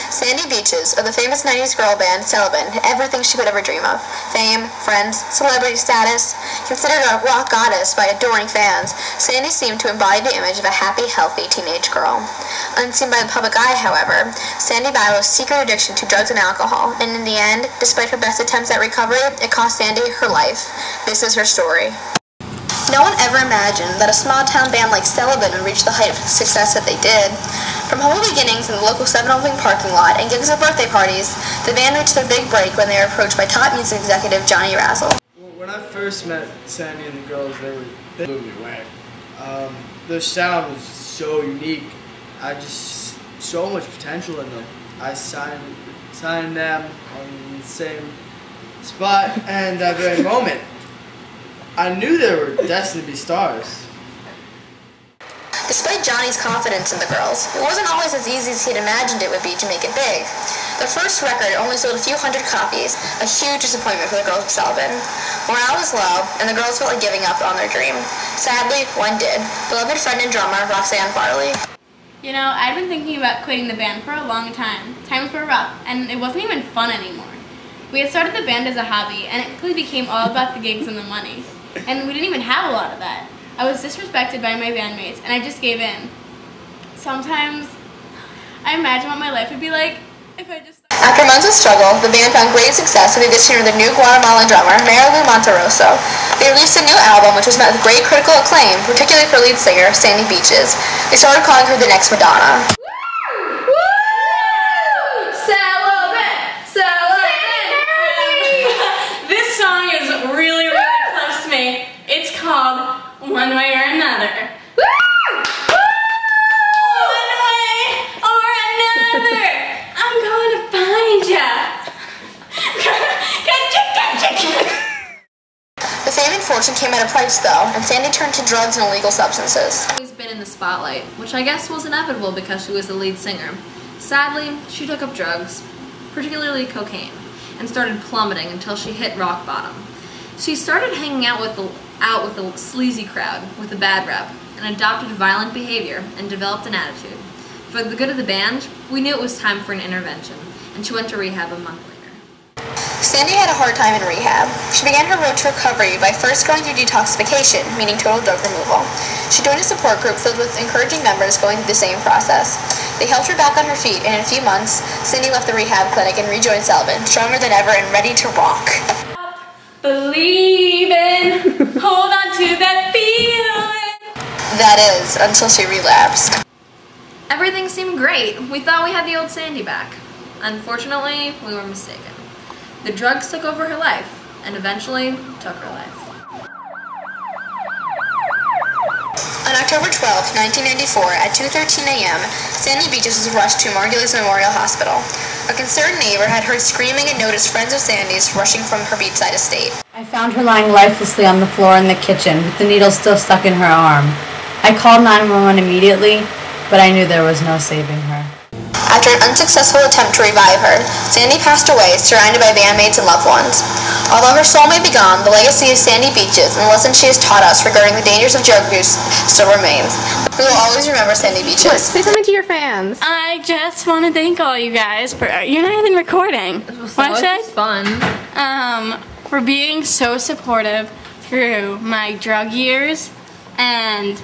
Sandy Beaches, or the famous 90s girl band Selabin, had everything she could ever dream of. Fame, friends, celebrity status. Considered a rock goddess by adoring fans, Sandy seemed to embody the image of a happy, healthy teenage girl. Unseen by the public eye, however, Sandy battled a secret addiction to drugs and alcohol, and in the end, despite her best attempts at recovery, it cost Sandy her life. This is her story. No one ever imagined that a small-town band like Selabin would reach the height of success that they did. From humble beginnings in the local 7-Eleven parking lot and gigs at birthday parties, the band reached their big break when they were approached by top music executive Johnny Razzle. Well, when I first met Sandy and the girls, they blew me away. Their sound was so unique. I just so much potential in them. I signed them on the same spot, and that very moment, I knew they were destined to be stars. Despite Johnny's confidence in the girls, it wasn't always as easy as he'd imagined it would be to make it big. Their first record only sold a few hundred copies, a huge disappointment for the girls of Selabin. Morale was low, and the girls felt like giving up on their dream. Sadly, one did. Beloved friend and drummer, Roxanne Farley. You know, I'd been thinking about quitting the band for a long time. Times were rough, and it wasn't even fun anymore. We had started the band as a hobby, and it quickly became all about the gigs and the money. And we didn't even have a lot of that. I was disrespected by my bandmates, and I just gave in. Sometimes, I imagine what my life would be like if I just... After months of struggle, the band found great success with the addition of the new Guatemalan drummer, Marilu Monterroso. They released a new album which was met with great critical acclaim, particularly for lead singer, Sandy Beaches. They started calling her the next Madonna. This song is really close to me. It's called One Way or Another. One way or another, I'm gonna find ya. The fame and fortune came at a price, though, and Sandy turned to drugs and illegal substances. Always been in the spotlight, which I guess was inevitable because she was the lead singer. Sadly, she took up drugs, particularly cocaine, and started plummeting until she hit rock bottom. She started hanging out with a sleazy crowd with a bad rep, and adopted violent behavior and developed an attitude. For the good of the band, we knew it was time for an intervention, and she went to rehab a month later. Sandy had a hard time in rehab. She began her road to recovery by first going through detoxification, meaning total drug removal. She joined a support group filled with encouraging members going through the same process. They helped her back on her feet, and in a few months, Sandy left the rehab clinic and rejoined Selabin, stronger than ever and ready to rock. Believing, hold on to that feeling. That is, until she relapsed. Everything seemed great. We thought we had the old Sandy back. Unfortunately, we were mistaken. The drugs took over her life, and eventually took her life. On October 12, 1994, at 2:13 a.m., Sandy Beaches was rushed to Margulies Memorial Hospital. A concerned neighbor had heard screaming and noticed friends of Sandy's rushing from her beachside estate. I found her lying lifelessly on the floor in the kitchen, with the needle still stuck in her arm. I called 911 immediately, but I knew there was no saving her. After an unsuccessful attempt to revive her, Sandy passed away, surrounded by bandmates and loved ones. Although her soul may be gone, the legacy of Sandy Beaches and the lessons she has taught us regarding the dangers of drug use still remains. We will always remember Sandy Beaches. Say something to your fans. I just want to thank all you guys for... You're not even recording. It's fun. For being so supportive through my drug years and